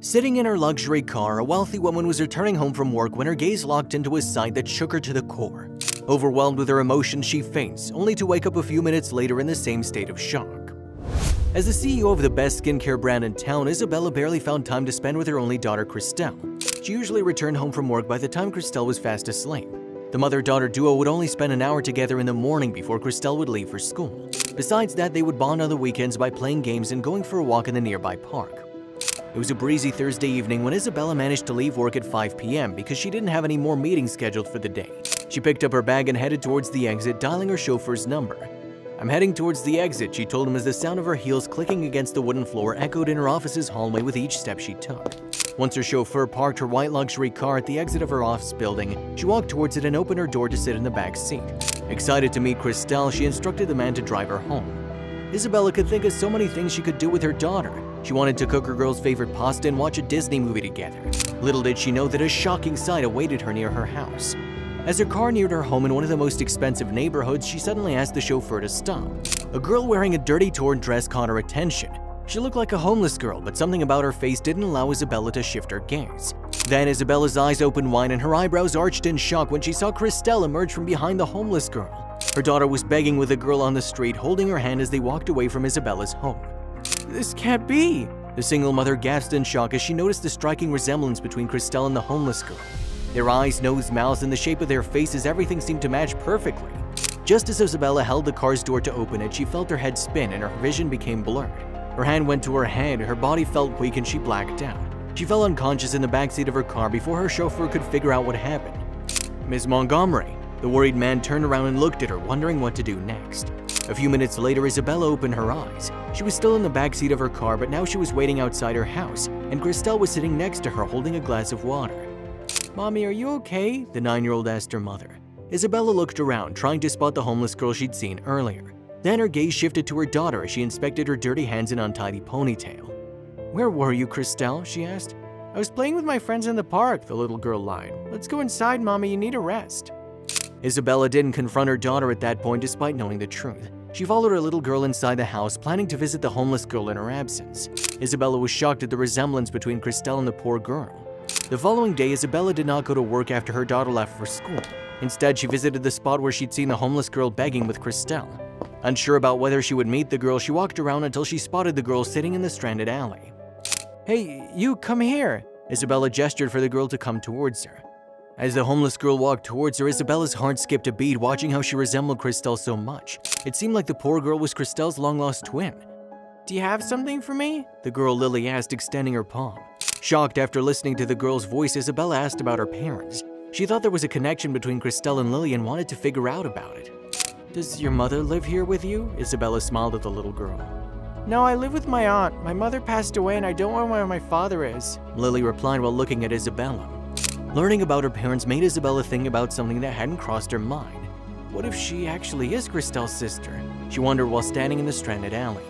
Sitting in her luxury car, a wealthy woman was returning home from work when her gaze locked into a sight that shook her to the core. Overwhelmed with her emotions, she faints, only to wake up a few minutes later in the same state of shock. As the CEO of the best skincare brand in town, Isabella barely found time to spend with her only daughter, Christelle. She usually returned home from work by the time Christelle was fast asleep. The mother-daughter duo would only spend an hour together in the morning before Christelle would leave for school. Besides that, they would bond on the weekends by playing games and going for a walk in the nearby park. It was a breezy Thursday evening when Isabella managed to leave work at 5 p.m. because she didn't have any more meetings scheduled for the day. She picked up her bag and headed towards the exit, dialing her chauffeur's number. "I'm heading towards the exit," she told him as the sound of her heels clicking against the wooden floor echoed in her office's hallway with each step she took. Once her chauffeur parked her white luxury car at the exit of her office building, she walked towards it and opened her door to sit in the back seat. Excited to meet Christelle, she instructed the man to drive her home. Isabella could think of so many things she could do with her daughter. She wanted to cook her girl's favorite pasta and watch a Disney movie together. Little did she know that a shocking sight awaited her near her house. As her car neared her home in one of the most expensive neighborhoods, she suddenly asked the chauffeur to stop. A girl wearing a dirty, torn dress caught her attention. She looked like a homeless girl, but something about her face didn't allow Isabella to shift her gaze. Then Isabella's eyes opened wide and her eyebrows arched in shock when she saw Christelle emerge from behind the homeless girl. Her daughter was begging with a girl on the street, holding her hand as they walked away from Isabella's home. "This can't be!" The single mother gasped in shock as she noticed the striking resemblance between Christelle and the homeless girl. Their eyes, nose, mouths, and the shape of their faces, everything seemed to match perfectly. Just as Isabella held the car's door to open it, she felt her head spin and her vision became blurred. Her hand went to her head, her body felt weak, and she blacked out. She fell unconscious in the backseat of her car before her chauffeur could figure out what happened. "Miss Montgomery." The worried man turned around and looked at her, wondering what to do next. A few minutes later, Isabella opened her eyes. She was still in the backseat of her car, but now she was waiting outside her house, and Christelle was sitting next to her holding a glass of water. "Mommy, are you okay?" the 9-year-old asked her mother. Isabella looked around, trying to spot the homeless girl she'd seen earlier. Then her gaze shifted to her daughter as she inspected her dirty hands and untidy ponytail. "Where were you, Christelle?" she asked. "I was playing with my friends in the park," the little girl lied. "Let's go inside, Mommy, you need a rest." Isabella didn't confront her daughter at that point despite knowing the truth. She followed her little girl inside the house, planning to visit the homeless girl in her absence. Isabella was shocked at the resemblance between Christelle and the poor girl. The following day, Isabella did not go to work after her daughter left for school. Instead, she visited the spot where she'd seen the homeless girl begging with Christelle. Unsure about whether she would meet the girl, she walked around until she spotted the girl sitting in the stranded alley. "Hey, you, come here!" Isabella gestured for the girl to come towards her. As the homeless girl walked towards her, Isabella's heart skipped a beat watching how she resembled Christelle so much. It seemed like the poor girl was Christelle's long-lost twin. "Do you have something for me?" the girl Lily asked, extending her palm. Shocked after listening to the girl's voice, Isabella asked about her parents. She thought there was a connection between Christelle and Lily and wanted to figure out about it. "Does your mother live here with you?" Isabella smiled at the little girl. "No, I live with my aunt. My mother passed away and I don't know where my father is," Lily replied while looking at Isabella. Learning about her parents made Isabella think about something that hadn't crossed her mind. What if she actually is Christelle's sister? She wondered while standing in the stranded alley.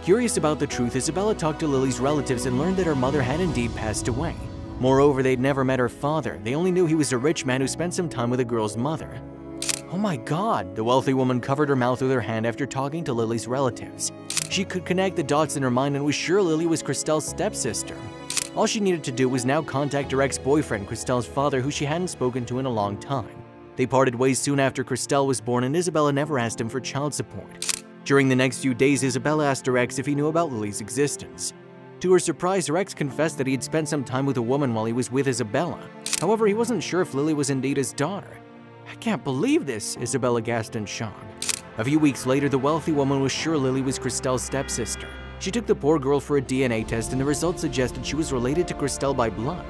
Curious about the truth, Isabella talked to Lily's relatives and learned that her mother had indeed passed away. Moreover, they'd never met her father. They only knew he was a rich man who spent some time with the girl's mother. "Oh my God!" The wealthy woman covered her mouth with her hand after talking to Lily's relatives. She could connect the dots in her mind and was sure Lily was Christelle's stepsister. All she needed to do was now contact her ex-boyfriend, Christelle's father, who she hadn't spoken to in a long time. They parted ways soon after Christelle was born, and Isabella never asked him for child support. During the next few days, Isabella asked her ex if he knew about Lily's existence. To her surprise, her ex confessed that he had spent some time with a woman while he was with Isabella. However, he wasn't sure if Lily was indeed his daughter. "I can't believe this," Isabella gasped in shock. A few weeks later, the wealthy woman was sure Lily was Christelle's stepsister. She took the poor girl for a DNA test and the results suggested she was related to Christelle by blood.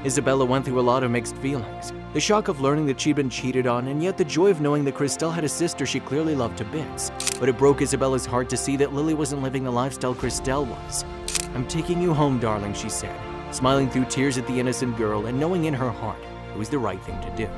Isabella went through a lot of mixed feelings. The shock of learning that she'd been cheated on, and yet the joy of knowing that Christelle had a sister she clearly loved to bits. But it broke Isabella's heart to see that Lily wasn't living the lifestyle Christelle was. "I'm taking you home, darling," she said, smiling through tears at the innocent girl and knowing in her heart it was the right thing to do.